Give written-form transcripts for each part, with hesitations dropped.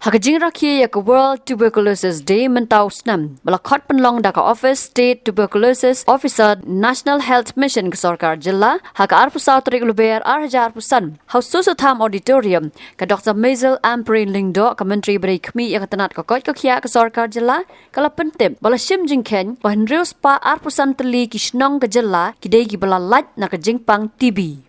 Hakajing rakhi yak World Tuberculosis Day mentau snam. Balakot penlong daka Office State Tuberculosis Officer National Health Mission ke Sarkar Jilla hak arpusau trik luber arhajar pusan. Haus susu tham auditorium ke Dr. Maisel Amprin Lingdo ke Menteri Beri Kemi yang tenat ke kot ke kia ke Sarkar Jilla kala pentip bala shim jingken bahan rius pa arpusan teli kishnong ke Jilla kidai ki bala laj na ke jingpang TB.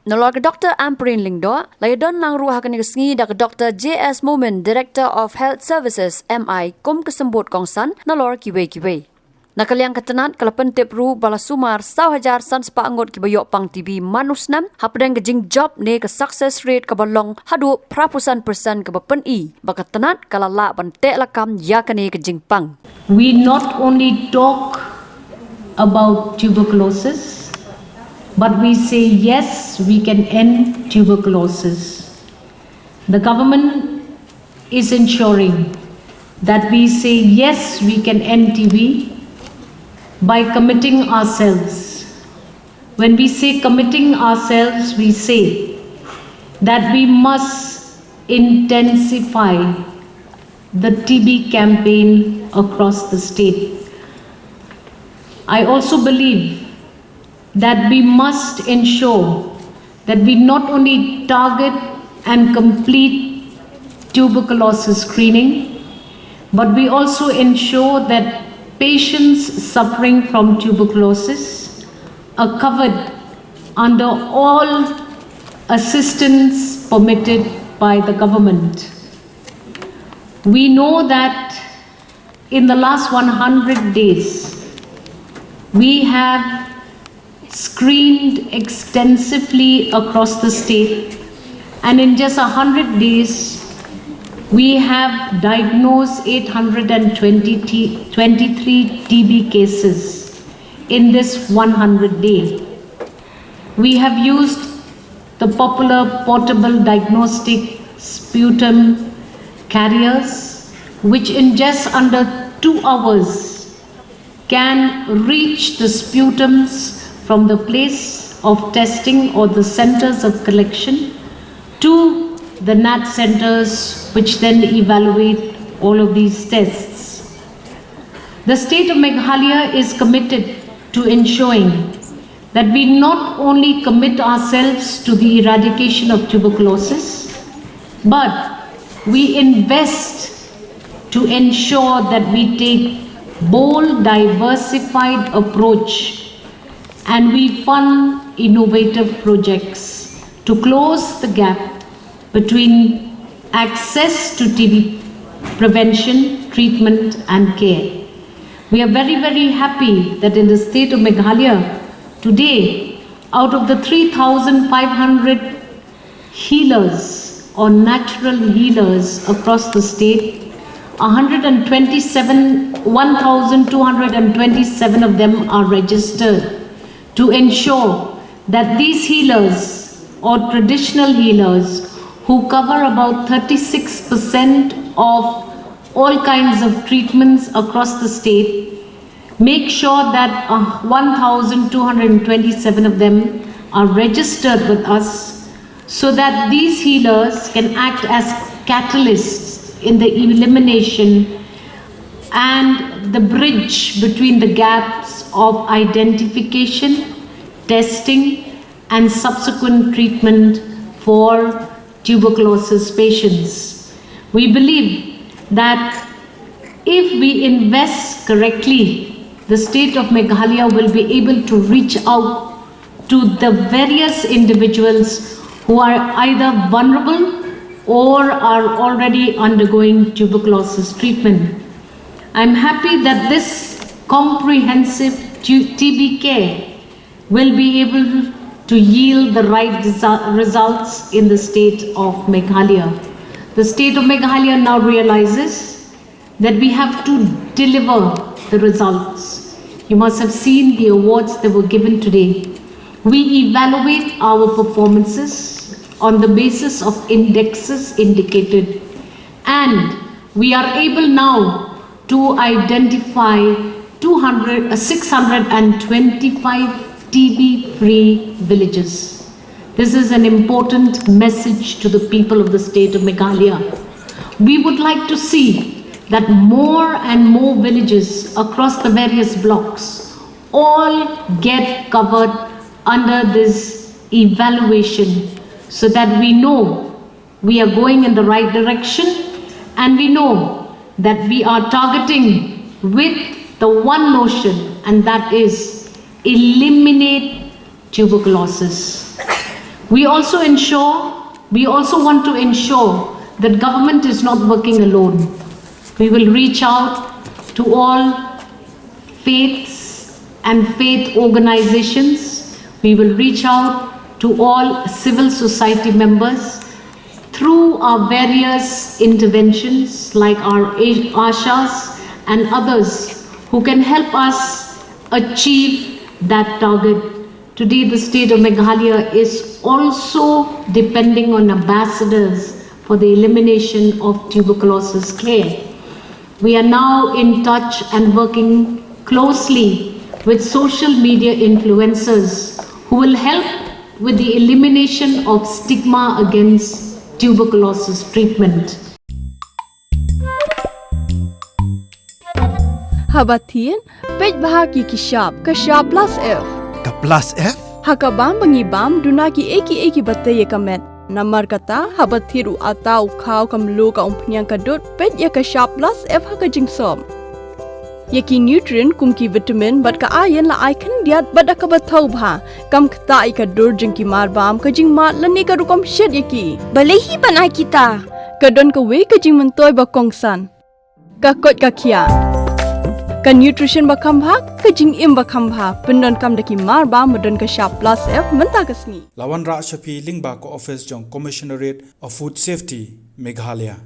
Nolor ke Dr. Amprin Lingdo, layadon lang ruah ke negesngi dak Dr. J.S. Momin, Director of Health Services, MI, kum kesembut kongsan, nolor kiwe-kiwe. Nakaliang ketenat kalapan tip ru bala sumar 1,000 san sepa angot ki bayok pang TB manusnam, hapdeng kejing job ne ke success rate ke balong hadu prapusan persen ke bapen i, baka tenat kalala bantek lakam ya kene kejing pang. We not only talk about tuberculosis, but we say yes, we can end tuberculosis. The government is ensuring that we say yes, we can end TB by committing ourselves. When we say committing ourselves, we say that we must intensify the TB campaign across the state. I also believe that we must ensure that we not only target and complete tuberculosis screening, but we also ensure that patients suffering from tuberculosis are covered under all assistance permitted by the government. We know that in the last 100 days, we have screened extensively across the state, and in just 100 days we have diagnosed 823 TB cases in this 100 day. We have used the popular portable diagnostic sputum carriers, which in just under 2 hours can reach the sputums from the place of testing or the centers of collection to the NAT centers, which then evaluate all of these tests. The state of Meghalaya is committed to ensuring that we not only commit ourselves to the eradication of tuberculosis, but we invest to ensure that we take bold, diversified approach and we fund innovative projects to close the gap between access to TB prevention, treatment and care. We are very, very happy that in the state of Meghalaya today, out of the 3,500 healers or natural healers across the state, 1,227 of them are registered to ensure that these healers or traditional healers who cover about 36% of all kinds of treatments across the state, make sure that 1,227 of them are registered with us so that these healers can act as catalysts in the elimination and the bridge between the gaps of identification, testing and subsequent treatment for tuberculosis patients. We believe that if we invest correctly, the state of Meghalaya will be able to reach out to the various individuals who are either vulnerable or are already undergoing tuberculosis treatment. I'm happy that this comprehensive TB care will be able to yield the right results in the state of Meghalaya. The state of Meghalaya now realizes that we have to deliver the results. You must have seen the awards that were given today. We evaluate our performances on the basis of indexes indicated, and we are able now to identify 625 TB-free villages. This is an important message to the people of the state of Meghalaya. We would like to see that more and more villages across the various blocks all get covered under this evaluation so that we know we are going in the right direction and we know that we are targeting with the one notion, and that is eliminate tuberculosis. We also want to ensure that government is not working alone. We will reach out to all faiths and faith organizations. We will reach out to all civil society members through our various interventions like our ASHAs and others who can help us achieve that target. Today, the state of Meghalaya is also depending on ambassadors for the elimination of tuberculosis care. We are now in touch and working closely with social media influencers who will help with the elimination of stigma against tuberculosis treatment. Habatin, pej bahagi kishab, kashab plus F. Ka plus F? Hakabam bangibam dunaki eki bataye kamet. Namar kata habathiru atau kau kamlu ka umpnyang kadut pej ya kashab plus F haka jingsom. Yaki nutrient kumki vitamin bat ka ayan la icon diat bat akabatau bha kam kta ika dur jingki marbam ka jing mat lani ka rukom shed yaki balehi banai kita kadon ka we ka jing mentoy ba kongsan ka kot ka kia ka nutrition ba khambha ka jing im ba khambha pendon kam daki marbam modon ka sharp plus F menta kasni Lawan Ra Shafi Lingba ko office jong Commissionerate of Food Safety Meghalaya